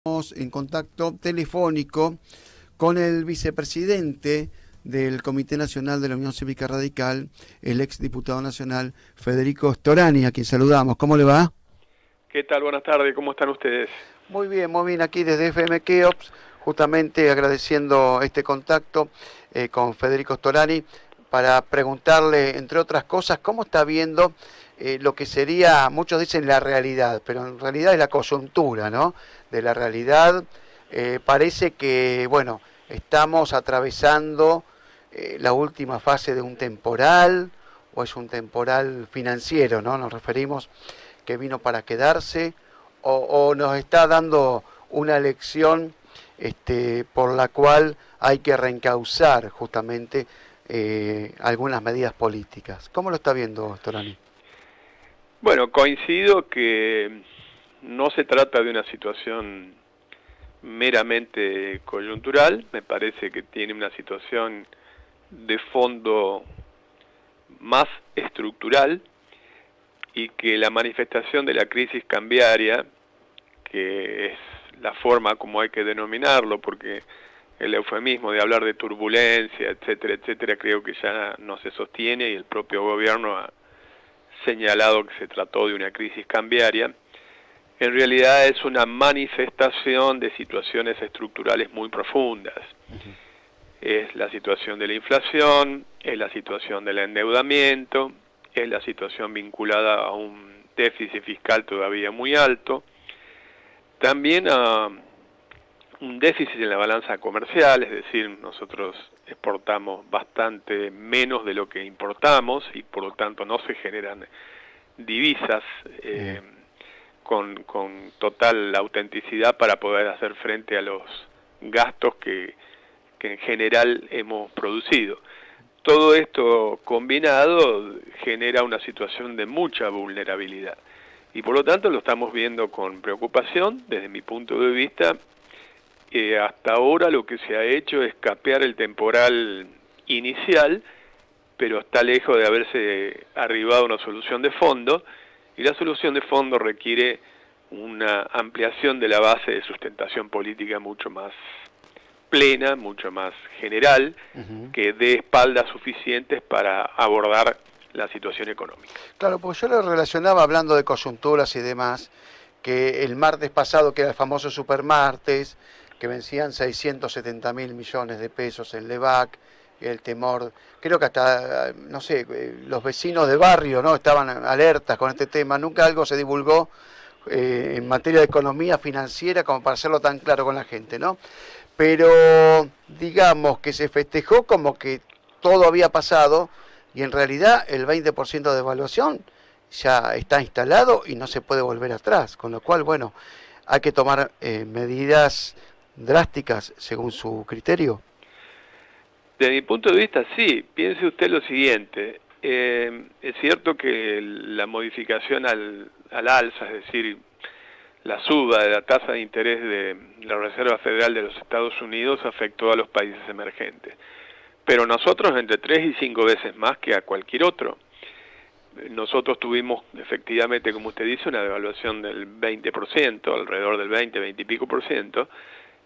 En contacto telefónico con el vicepresidente del Comité Nacional de la Unión Cívica Radical, el exdiputado nacional Federico Storani, a quien saludamos. ¿Cómo le va? ¿Qué tal? Buenas tardes, ¿cómo están ustedes? Muy bien, aquí desde FM Keops, justamente agradeciendo este contacto con Federico Storani para preguntarle, entre otras cosas, cómo está viendo lo que sería, muchos dicen la realidad, pero en realidad es la coyuntura, ¿no? De la realidad. Parece que, bueno, estamos atravesando la última fase de un temporal, o es un temporal financiero, ¿no? Nos referimos que vino para quedarse, o nos está dando una lección por la cual hay que reencauzar justamente algunas medidas políticas. ¿Cómo lo está viendo, Storani? Bueno, coincido que no se trata de una situación meramente coyuntural, me parece que tiene una situación de fondo más estructural y que la manifestación de la crisis cambiaria, que es la forma como hay que denominarlo, porque el eufemismo de hablar de turbulencia, etcétera, creo que ya no se sostiene y el propio gobierno ha señalado que se trató de una crisis cambiaria. En realidad es una manifestación de situaciones estructurales muy profundas. Es la situación de la inflación, es la situación del endeudamiento, es la situación vinculada a un déficit fiscal todavía muy alto, también a un déficit en la balanza comercial, es decir, nosotros exportamos bastante menos de lo que importamos y por lo tanto no se generan divisas con total autenticidad para poder hacer frente a los gastos que en general hemos producido. Todo esto combinado genera una situación de mucha vulnerabilidad y por lo tanto lo estamos viendo con preocupación desde mi punto de vista. Hasta ahora lo que se ha hecho es capear el temporal inicial, pero está lejos de haberse arribado a una solución de fondo, y la solución de fondo requiere una ampliación de la base de sustentación política mucho más plena, mucho más general, que dé espaldas suficientes para abordar la situación económica. Claro, porque yo lo relacionaba, hablando de coyunturas y demás, que el martes pasado, que era el famoso supermartes, que vencían 670.000 millones de pesos en Levac, el temor, creo que hasta, no sé, los vecinos de barrio, ¿no?, estaban alertas con este tema, nunca algo se divulgó en materia de economía financiera como para hacerlo tan claro con la gente, ¿no? Pero digamos que se festejó como que todo había pasado y en realidad el 20% de devaluación ya está instalado y no se puede volver atrás, con lo cual, bueno, hay que tomar medidas drásticas según su criterio. Desde mi punto de vista, sí. Piense usted lo siguiente. Es cierto que la modificación al alza, es decir, la suba de la tasa de interés de la Reserva Federal de los Estados Unidos afectó a los países emergentes. Pero nosotros entre 3 y 5 veces más que a cualquier otro. Nosotros tuvimos efectivamente, como usted dice, una devaluación del 20%, alrededor del 20 y pico por ciento,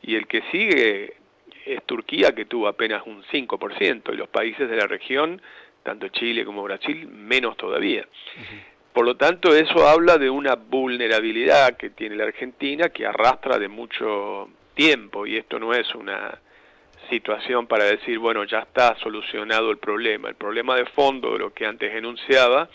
y el que sigue es Turquía, que tuvo apenas un 5%, y los países de la región, tanto Chile como Brasil, menos todavía. Por lo tanto, eso habla de una vulnerabilidad que tiene la Argentina, que arrastra de mucho tiempo, y esto no es una situación para decir, bueno, ya está solucionado el problema. El problema de fondo, de lo que antes enunciaba,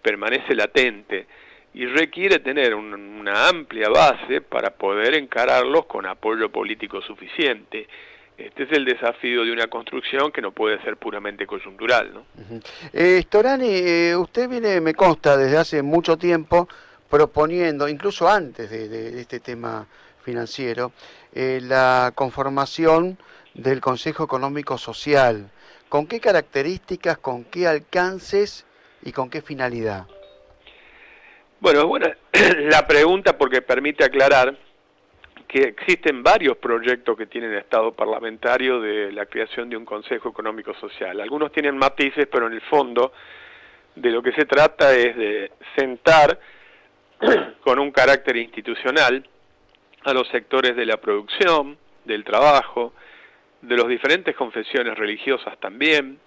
permanece latente y requiere tener una amplia base para poder encararlos con apoyo político suficiente. Este es el desafío de una construcción que no puede ser puramente coyuntural, ¿no? Storani, usted viene, me consta, desde hace mucho tiempo proponiendo, incluso antes de este tema financiero, la conformación del Consejo Económico Social. ¿Con qué características, con qué alcances y con qué finalidad? Bueno, es buena la pregunta porque permite aclarar que existen varios proyectos que tienen estado parlamentario de la creación de un Consejo Económico Social. Algunos tienen matices, pero en el fondo de lo que se trata es de sentar con un carácter institucional a los sectores de la producción, del trabajo, de las diferentes confesiones religiosas también,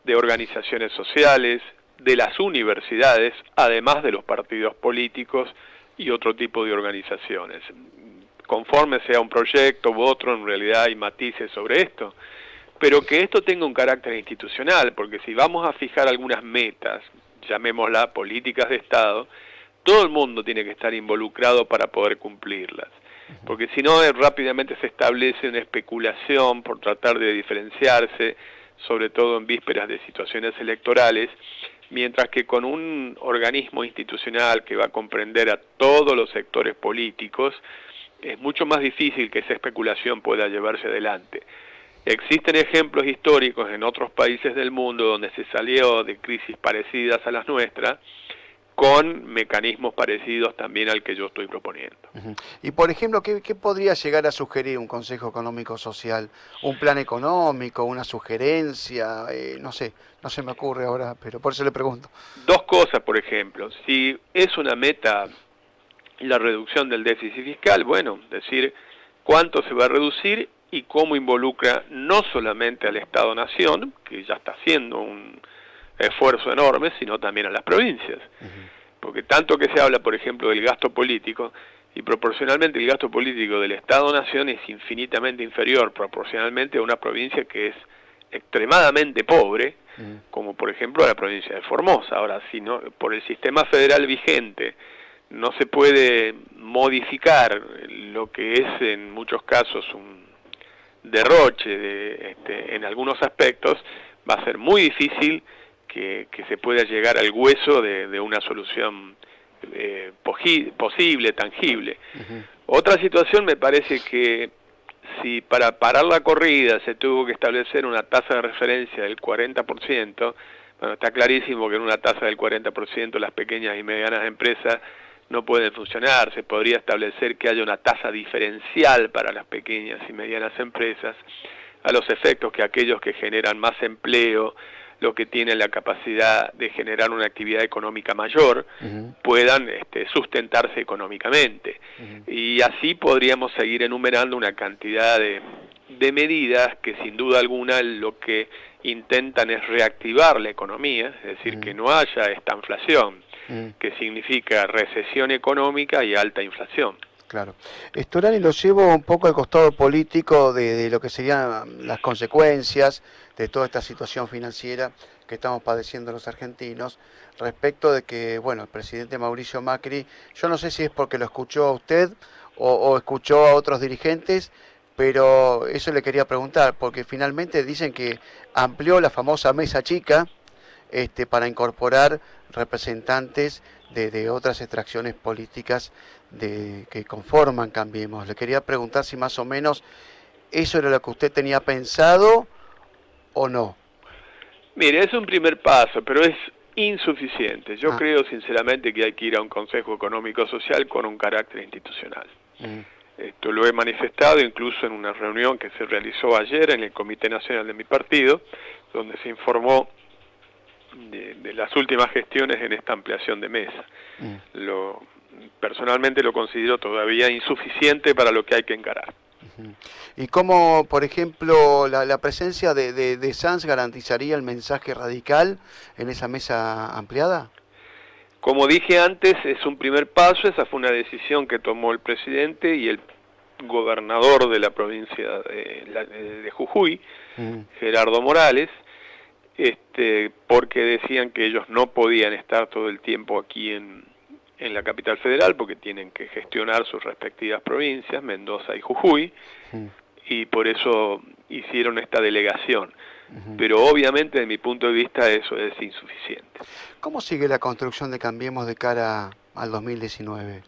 de organizaciones sociales, de las universidades, además de los partidos políticos y otro tipo de organizaciones. Conforme sea un proyecto u otro, en realidad hay matices sobre esto, pero que esto tenga un carácter institucional, porque si vamos a fijar algunas metas, llamémoslas políticas de Estado, todo el mundo tiene que estar involucrado para poder cumplirlas, porque si no rápidamente se establece una especulación por tratar de diferenciarse, sobre todo en vísperas de situaciones electorales, mientras que con un organismo institucional que va a comprender a todos los sectores políticos, es mucho más difícil que esa especulación pueda llevarse adelante. Existen ejemplos históricos en otros países del mundo donde se salió de crisis parecidas a las nuestras, con mecanismos parecidos también al que yo estoy proponiendo. Y por ejemplo, ¿qué podría llegar a sugerir un Consejo Económico Social? ¿Un plan económico, una sugerencia? No sé, no se me ocurre ahora, pero por eso le pregunto. Dos cosas, por ejemplo. Si es una meta la reducción del déficit fiscal, bueno, decir cuánto se va a reducir y cómo involucra no solamente al Estado-Nación, que ya está haciendo un esfuerzo enorme, sino también a las provincias. Porque tanto que se habla, por ejemplo, del gasto político, y proporcionalmente el gasto político del Estado-Nación es infinitamente inferior proporcionalmente a una provincia que es extremadamente pobre, como por ejemplo la provincia de Formosa. Ahora, si no, por el sistema federal vigente no se puede modificar lo que es en muchos casos un derroche en algunos aspectos, va a ser muy difícil que se pueda llegar al hueso de una solución posible, tangible. Otra situación me parece que si para parar la corrida se tuvo que establecer una tasa de referencia del 40%, bueno, está clarísimo que en una tasa del 40% las pequeñas y medianas empresas no pueden funcionar. Se podría establecer que haya una tasa diferencial para las pequeñas y medianas empresas, a los efectos que aquellos que generan más empleo, los que tienen la capacidad de generar una actividad económica mayor, puedan sustentarse económicamente. Y así podríamos seguir enumerando una cantidad de medidas que sin duda alguna lo que intentan es reactivar la economía, es decir, que no haya esta inflación, que significa recesión económica y alta inflación. Claro. Storani, lo llevo un poco al costado político de lo que serían las consecuencias de toda esta situación financiera que estamos padeciendo los argentinos, respecto de que, bueno, el presidente Mauricio Macri, yo no sé si es porque lo escuchó a usted o escuchó a otros dirigentes, pero eso le quería preguntar, porque finalmente dicen que amplió la famosa mesa chica para incorporar representantes de otras extracciones políticas que conforman Cambiemos. Le quería preguntar si más o menos eso era lo que usted tenía pensado o no. Mire, es un primer paso, pero es insuficiente. Yo creo sinceramente que hay que ir a un Consejo Económico Social con un carácter institucional. Esto lo he manifestado incluso en una reunión que se realizó ayer en el Comité Nacional de mi partido, donde se informó de las últimas gestiones en esta ampliación de mesa. Personalmente lo considero todavía insuficiente para lo que hay que encarar. ¿Y cómo, por ejemplo, la presencia de Sanz garantizaría el mensaje radical en esa mesa ampliada? Como dije antes, es un primer paso. Esa fue una decisión que tomó el presidente y el gobernador de la provincia de Jujuy, Gerardo Morales, porque decían que ellos no podían estar todo el tiempo aquí en la capital federal porque tienen que gestionar sus respectivas provincias, Mendoza y Jujuy, y por eso hicieron esta delegación. Pero obviamente, desde mi punto de vista, eso es insuficiente. ¿Cómo sigue la construcción de Cambiemos de cara al 2019?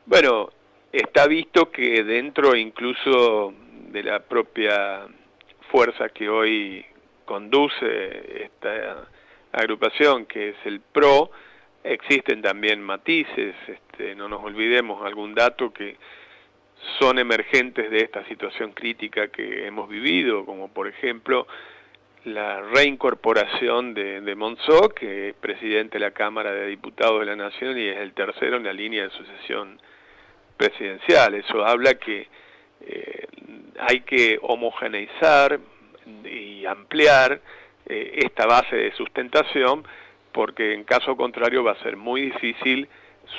Bueno, está visto que dentro incluso de la propia fuerza que hoy conduce esta agrupación, que es el PRO, existen también matices. No nos olvidemos algún dato que son emergentes de esta situación crítica que hemos vivido, como por ejemplo la reincorporación de Monzó, que es presidente de la Cámara de Diputados de la Nación y es el tercero en la línea de sucesión presidencial. Eso habla que hay que homogeneizar y ampliar esta base de sustentación, porque en caso contrario va a ser muy difícil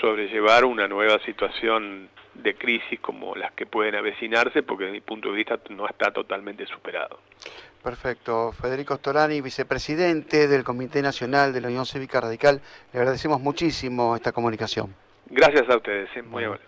sobrellevar una nueva situación de crisis como las que pueden avecinarse, porque desde mi punto de vista no está totalmente superado. Perfecto. Federico Storani, vicepresidente del Comité Nacional de la Unión Cívica Radical, le agradecemos muchísimo esta comunicación. Gracias a ustedes, muy amable.